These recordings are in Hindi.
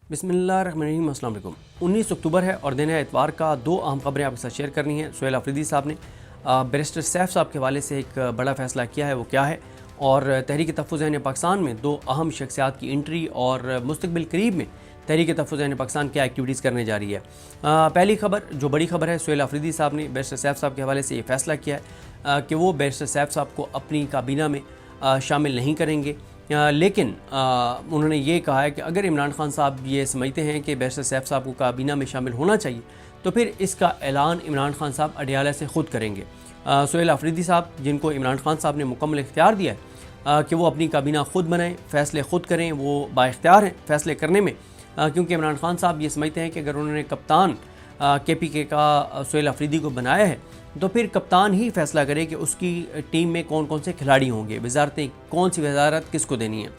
बिस्मिल्लाहिर्रहमानिर्रहीम। अस्सलाम वालेकुम। 19 अक्टूबर है और दिन है इतवार का। दो अहम खबरें आपके साथ शेयर करनी है। सुहेल अफरीदी साहब ने बैरिस्टर सैफ साहब के हवाले से एक बड़ा फ़ैसला किया है, वो क्या है, और तहरीक तहफ़्फ़ुज़ ऐन पाकिस्तान में दो अहम शख्सियात की एंट्री और मुस्तक़बिल करीब में तहरीक तहफ़्फ़ुज़ ऐन पाकिस्तान क्या एक्टिविटीज़ करने जा रही है। पहली खबर, जो बड़ी खबर है, सुहेल अफरीदी साहब ने बैरिस्टर सैफ साहब के हवाले से ये फ़ैसला किया है कि वो बैरिस्टर सैफ साहब को अपनी काबीना में शामिल नहीं करेंगे। लेकिन उन्होंने ये कहा है कि अगर इमरान खान साहब ये समझते हैं कि बैरिस्टर सैफ साहब को काबीना में शामिल होना चाहिए तो फिर इसका ऐलान इमरान खान साहब अडियाला से ख़ुद करेंगे। सुहेल अफरीदी साहब, जिनको इमरान खान साहब ने मुकम्मल इख्तियार दिया है कि वो अपनी काबीना ख़ुद बनाएं, फ़ैसले ख़ुद करें, वो बाइख्तियार हैं फ़ैसले करने में, क्योंकि इमरान खान साहब ये समझते हैं कि अगर उन्होंने कप्तान KPK का सुहेल अफरीदी को बनाया है तो फिर कप्तान ही फैसला करे कि उसकी टीम में कौन कौन से खिलाड़ी होंगे, वजारतें कौन सी वजारत किसको देनी है।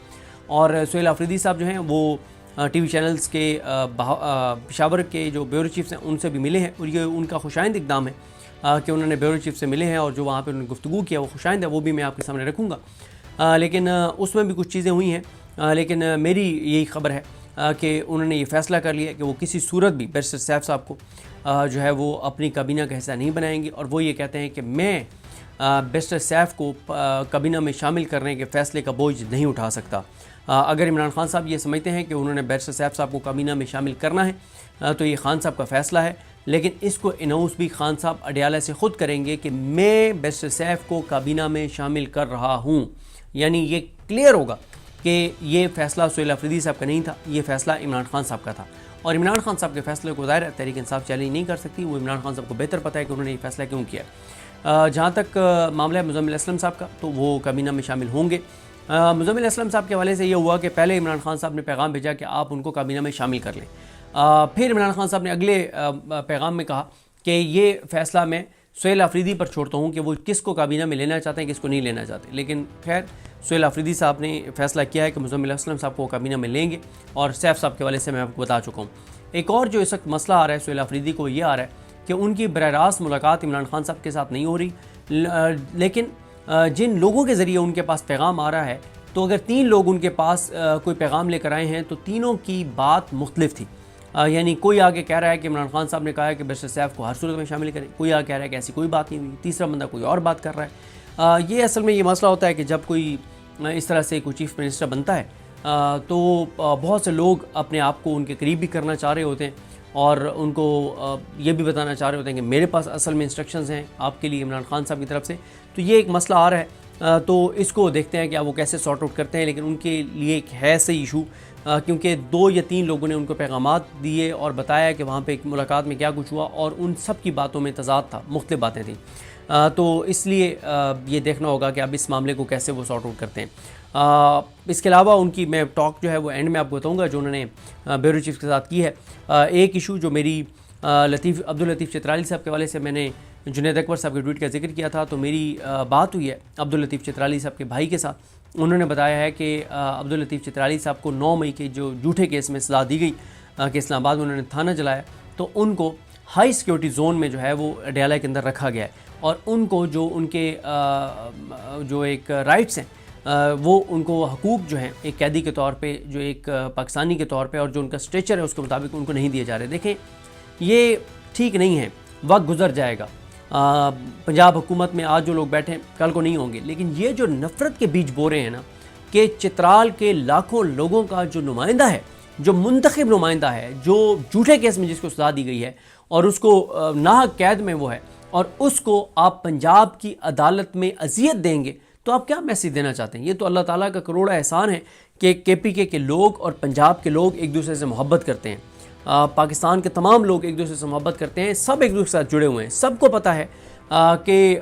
और सुहेल अफरीदी साहब जो हैं वो TV चैनल्स के पेशावर के जो ब्यूरो चीफ्स हैं उनसे भी मिले हैं, और ये उनका खुशाइंद इक़दाम है कि उन्होंने ब्यूरो चीफ से मिले हैं और जो वहाँ पर उन्होंने गुफ्तगू किया वो खुशाइंद है, वो भी मैं आपके सामने रखूँगा। लेकिन उसमें भी कुछ चीज़ें हुई हैं, लेकिन मेरी यही खबर है कि उन्होंने ये फ़ैसला कर लिया कि वो किसी सूरत भी बैरिस्टर सैफ साहब को जो है वो अपनी काबीना का हिस्सा नहीं बनाएंगे, और वो ये कहते हैं कि मैं बैरिस्टर सैफ को काबीना में शामिल करने के फ़ैसले का बोझ नहीं उठा सकता। अगर इमरान खान साहब ये समझते हैं कि उन्होंने बैरिस्टर सैफ साहब को काबीना में शामिल करना है तो ये खान साहब का फ़ैसला है, लेकिन इसको अनाउंस भी खान साहब अडियाला से ख़ुद करेंगे कि मैं बैरिस्टर सैफ को काबीना में शामिल कर रहा हूँ। यानी ये क्लियर होगा कि ये फ़ैसला सुहेल अफरीदी साहब का नहीं था, ये फ़ैसला इमरान खान साहब का था, और इमरान खान साहब के फ़ैसले को ज़ाहिर है तहरीक इंसाफ चैलेंज नहीं कर सकती। वो इमरान खान साहब को बेहतर पता है कि उन्होंने ये फ़ैसला क्यों किया। जहाँ तक मामला है मुज़म्मिल असलम साहब का, तो वो काबीना में शामिल होंगे। मुज़म्मिल असलम साहब के हवाले से ये हुआ कि पहले इमरान खान साहब ने पैगाम भेजा कि आप उनको काबीना में शामिल कर लें। फिर इमरान खान साहब ने अगले पैगाम में कहा कि ये फ़ैसला मैं सुहेल अफरीदी पर छोड़ता हूँ कि वो किसको काबीना में लेना चाहते हैं, किसको नहीं लेना चाहते। लेकिन खैर सुहेल अफरीदी साहब ने फ़ैसला किया है कि मुज़म्मिल असलम साहब को काबीना में लेंगे, और सैफ साहब के हवाले से मैं आपको बता चुका हूँ। एक और जो इस वक्त मसला आ रहा है सुहेल अफरीदी को, ये आ रहा है कि उनकी बराह रास्त मुलाकात इमरान खान साहब के साथ नहीं हो रही, लेकिन जिन लोगों के ज़रिए उनके पास पैगाम आ रहा है, तो अगर 3 लोग उनके पास कोई पैगाम लेकर आए हैं तो तीनों की बात मुख्तलिफ थी। यानी कोई आगे कह रहा है कि इमरान खान साहब ने कहा है कि बैरिस्टर सैफ को हर सूरत में शामिल करें, कोई आगे कह रहा है कि ऐसी कोई बात नहीं हुई, तीसरा बंदा कोई और बात कर रहा है। ये असल में ये मसला होता है कि जब कोई इस तरह से कोई चीफ़ मिनिस्टर बनता है तो बहुत से लोग अपने आप को उनके करीब भी करना चाह रहे होते हैं, और उनको ये भी बताना चाह रहे होते हैं कि मेरे पास असल में इंस्ट्रक्शंस हैं आपके लिए इमरान खान साहब की तरफ से। तो ये एक मसला आ रहा है, तो इसको देखते हैं कि वो कैसे सॉर्ट आउट करते हैं। लेकिन उनके लिए एक है सही इशू, क्योंकि 2 या 3 लोगों ने उनको पैगामात दिए और बताया कि वहाँ पे एक मुलाकात में क्या कुछ हुआ, और उन सब की बातों में तज़ाद था, मुख्तलिफ बातें थीं। तो इसलिए ये देखना होगा कि अब इस मामले को कैसे वो सॉर्ट आउट करते हैं। इसके अलावा उनकी मैं टॉक जो है वो एंड में आपको बताऊँगा जो उन्होंने ब्यूरो चीफ के साथ की है। एक इशू जो मेरी अब्दुल लतीफ़ चित्राली साहब के हवाले से मैंने जुनैद अकबर साहब के ट्वीट का जिक्र किया था, तो मेरी बात हुई है अब्दुल लतीफ़ चित्राली साहब के भाई के साथ। उन्होंने बताया है कि अब्दुल लतीफ़ चित्राली साहब को 9 मई के जो झूठे केस में सज़ा दी गई कि इस्लामाबाद में उन्होंने थाना जलाया, तो उनको हाई सिक्योरिटी जोन में जो है वो अडियाला के अंदर रखा गया है, और उनको जो उनके जो एक राइट्स हैं वो उनको हकूक़ जो हैं एक कैदी के तौर पे, जो एक पाकिस्तानी के तौर पे, और जो उनका स्ट्रेचर है उसके मुताबिक उनको नहीं दिए जा रहे। देखें, ये ठीक नहीं है, वक्त गुजर जाएगा। पंजाब हुकूमत में आज जो लोग बैठे हैं कल को नहीं होंगे, लेकिन ये जो नफ़रत के बीज बो रहे हैं ना, कि चित्राल के लाखों लोगों का जो नुमाइंदा है, जो मुंतखब नुमाइंदा है, जो झूठे केस में जिसको सज़ा दी गई है और उसको नाहक कैद में वो है, और उसको आप पंजाब की अदालत में अजियत देंगे, तो आप क्या मैसेज देना चाहते हैं? ये तो अल्लाह ताला का करोड़ा एहसान है कि KPK के लोग और पंजाब के लोग एक दूसरे से मोहब्बत करते हैं। पाकिस्तान के तमाम लोग एक दूसरे से मोहब्बत करते हैं, सब एक दूसरे के साथ जुड़े हुए हैं। सबको पता है कि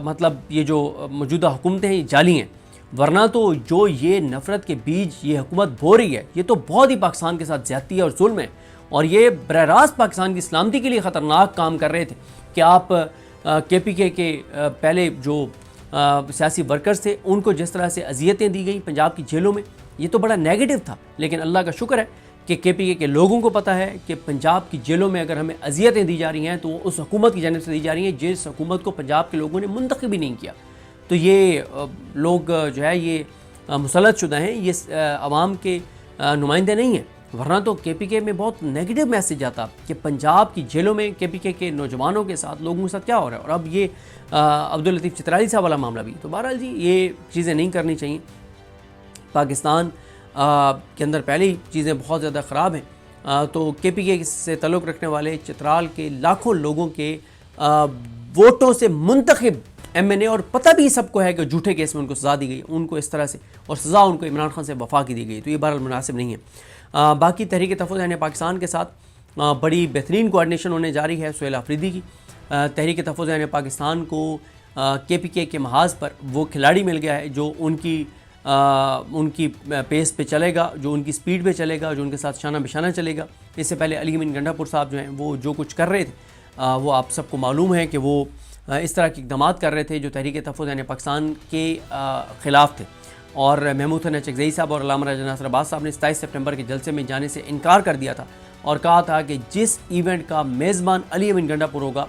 मतलब ये जो मौजूदा हुकूमतें हैं ये जाली हैं, वरना तो जो ये नफ़रत के बीज ये हुकूमत बो रही है, ये तो बहुत ही पाकिस्तान के साथ ज़्यादती है और जुल्म है, और ये बराह रास्त पाकिस्तान की सलामती के लिए ख़तरनाक काम कर रहे थे कि आप KPK के पहले जो सियासी वर्कर्स थे उनको जिस तरह से अजियतें दी गई पंजाब की जेलों में, ये तो बड़ा नेगेटिव था। लेकिन अल्लाह का शुक्र है कि KPK के लोगों को पता है कि पंजाब की जेलों में अगर हमें अजियतें दी जा रही हैं तो वो उस हुकूमत की जानिब से दी जा रही हैं जिस हुकूमत को पंजाब के लोगों ने मुंतखब ही नहीं किया। तो ये लोग जो है ये मुसल्लत शुदा हैं, ये आवाम के नुमाइंदे नहीं हैं, वरना तो KPK में बहुत नेगेटिव मैसेज आता कि पंजाब की जेलों में KPK के नौजवानों के साथ, लोगों के साथ क्या हो रहा है। और अब ये अब्दुल लतीफ़ चित्राली साहब वाला मामला भी। तो बहरहाल जी ये चीज़ें नहीं करनी चाहिए। पाकिस्तान के अंदर पहले ही चीज़ें बहुत ज़्यादा ख़राब हैं, तो KPK से ताल्लुक़ रखने वाले चित्राल के लाखों लोगों के वोटों से मुंतखब MNA, और पता भी सबको है कि झूठे केस में उनको सज़ा दी गई, उनको इस तरह से, और सज़ा उनको इमरान खान से वफा की दी गई। तो ये बहरहाल मुनासिब नहीं है। बाकी तहरीक तहफ़्फ़ुज़ यानी पाकिस्तान के साथ बड़ी बेहतरीन कोऑर्डिनेशन होने जा रही है सुहेल आफरीदी की। तहरीक तहफ़्फ़ुज़ यानी पाकिस्तान को KPK के महाज पर वो खिलाड़ी मिल गया है जो उनकी पेस पे चलेगा, जो उनकी स्पीड पे चलेगा, जो उनके साथ शाना बिशाना चलेगा। इससे पहले अली अमीन गंडापुर साहब जो हैं वो जो कुछ कर रहे थे, वो आप सबको मालूम है कि वो इस तरह के इक़दाम कर रहे थे जो तहरीक तहफ़्फ़ुज़ यानी पाकिस्तान के ख़िलाफ़ थे। और महमूद हसन चकज़ई साहब और अल्लामा राजा नासिर अब्बास साहब ने 27 सितंबर के जलसे में जाने से इनकार कर दिया था और कहा था कि जिस इवेंट का मेज़बान अली अमीन गंडापुर होगा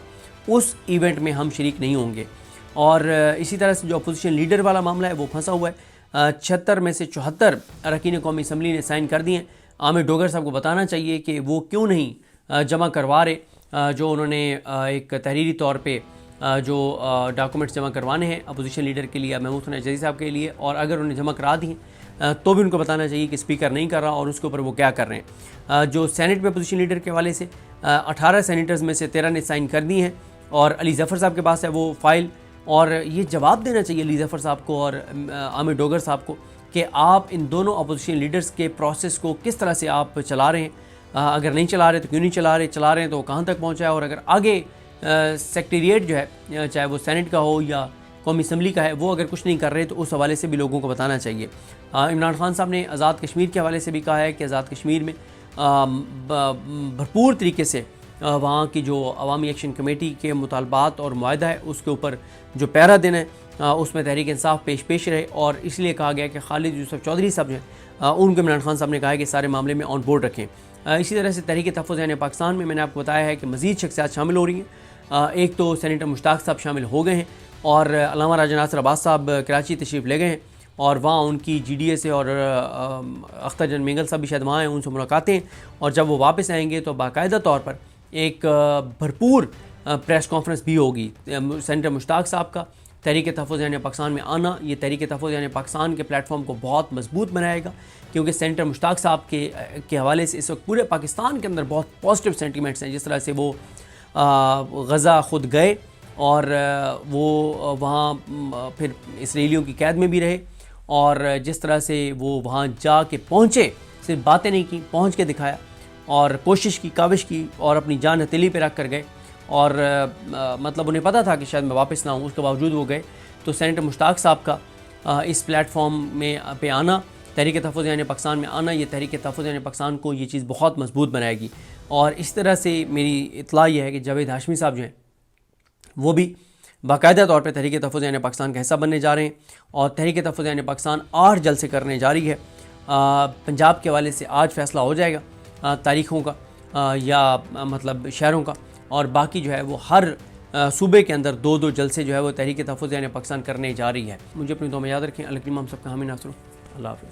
उस इवेंट में हम शरीक नहीं होंगे। और इसी तरह से जो अपोजिशन लीडर वाला मामला है वो फंसा हुआ है। 76 में से 74 अरकान कौमी असम्बली ने साइन कर दिए हैं। आमिर डोगर साहब को बताना चाहिए कि वो क्यों नहीं जमा करवा रहे, जो उन्होंने एक तहरीरी तौर पे जो डॉक्यूमेंट्स जमा करवाने हैं अपोजिशन लीडर के लिए, महमूद हसन चकज़ई साहब के लिए, और अगर उन्हें जमा करा दिए तो भी उनको बताना चाहिए कि स्पीकर नहीं कर रहा और उसके ऊपर वो क्या कर रहे हैं। जो सेनेट में अपोजिशन लीडर के हवाले से 18 सेनेटर्स में से 13 ने साइन कर दी हैं और अली ज़फ़र साहब के पास है वो फ़ाइल, और ये जवाब देना चाहिए अली ज़फ़र साहब को और आमिर डोगर साहब को कि आप इन दोनों अपोजिशन लीडर्स के प्रोसेस को किस तरह से आप चला रहे हैं। अगर नहीं चला रहे तो क्यों नहीं चला रहे हैं तो कहाँ तक पहुँचा है, और अगर आगे सेक्रेटेरिएट जो है चाहे वो सेनेट का हो या कौमी असम्बली का है वो अगर कुछ नहीं कर रहे तो उस हवाले से भी लोगों को बताना चाहिए। इमरान खान साहब ने आज़ाद कश्मीर के हवाले से भी कहा है कि आज़ाद कश्मीर में भरपूर तरीके से वहाँ की जो अवामी एक्शन कमेटी के मुतालबात और मुआहदा है उसके ऊपर जो पहरा देना है उसमें तहरीक इंसाफ पेश रहे, और इसलिए कहा गया कि खालिद यूसुफ चौधरी साहब जो हैं उनको इमरान खान साहब ने कहा है कि सारे मामले में ऑन बोर्ड रखें। इसी तरह से तहरीक तहफ़्फ़ुज़ यानी पाकिस्तान में मैंने आपको बताया है कि मज़ीद शख्सियात शामिल हो रही हैं। एक तो सेनेटर मुश्ताक साहब शामिल हो गए हैं और अल्लामा राजा नासिर अब्बास साहब कराची तशरीफ़ ले गए हैं और वहाँ उनकी GDA से और अख्तर जन मेंगल साहब भी शायद वहाँ हैं, उनसे मुलाकातें, और जब वो वापस आएंगे तो बाकायदा तौर पर एक भरपूर प्रेस कॉन्फ्रेंस भी होगी। सेनेटर मुश्ताक साहब का तहरीक तहफ़्फ़ुज़ यानी पाकिस्तान में आना ये तहरीक तहफ़्फ़ुज़ यानी पाकिस्तान के प्लेटफॉर्म को बहुत मजबूत बनाएगा, क्योंकि सेनेटर मुश्ताक साहब के हवाले से इस वक्त पूरे पाकिस्तान के अंदर बहुत पॉजिटिव सेंटिमेंट्स हैं। जिस तरह से वो गज़ा ख़ुद गए और वो वहाँ फिर इसराइलियों की कैद में भी रहे, और जिस तरह से वो वहाँ जा के पहुँचे, सिर्फ बातें नहीं की, पहुँच के दिखाया और कोशिश की, काविश की और अपनी जान हथेली पे रख कर गए, और मतलब उन्हें पता था कि शायद मैं वापस ना आऊँ, उसके बावजूद वो गए। तो सेनेटर मुश्ताक साहब का इस प्लेटफॉर्म में पे आना, तहरीक तहफ़्फ़ुज़ यानी पाकिस्तान में आना, ये तहरीक तहफ़्फ़ुज़ यानी पाकिस्तान को ये चीज़ बहुत मजबूत बनाएगी। और इस तरह से मेरी इत्तला ये है कि जावेद हाशमी साहब जो हैं वो भी बाकायदा तौर पर तहरीक तहफ़्फ़ुज़ यानी पाकिस्तान का हिस्सा बनने जा रहे हैं, और तहरीक तहफ़्फ़ुज़ यानी पाकिस्तान 8 जलसे करने जा रही है। पंजाब के हवाले से आज फ़ैसला हो जाएगा तारीख़ों का या मतलब शहरों का, और बाकी जो है वो हर सूबे के अंदर 2-2 जलसे जो है वो तहरीक तहफ़्फ़ुज़ यानी पाकिस्तान करने जा रही है। मुझे अपनी दुआ में याद रखें। अल्लाह हम सबका हामी नासर। अल्लाह हाफ़िज़।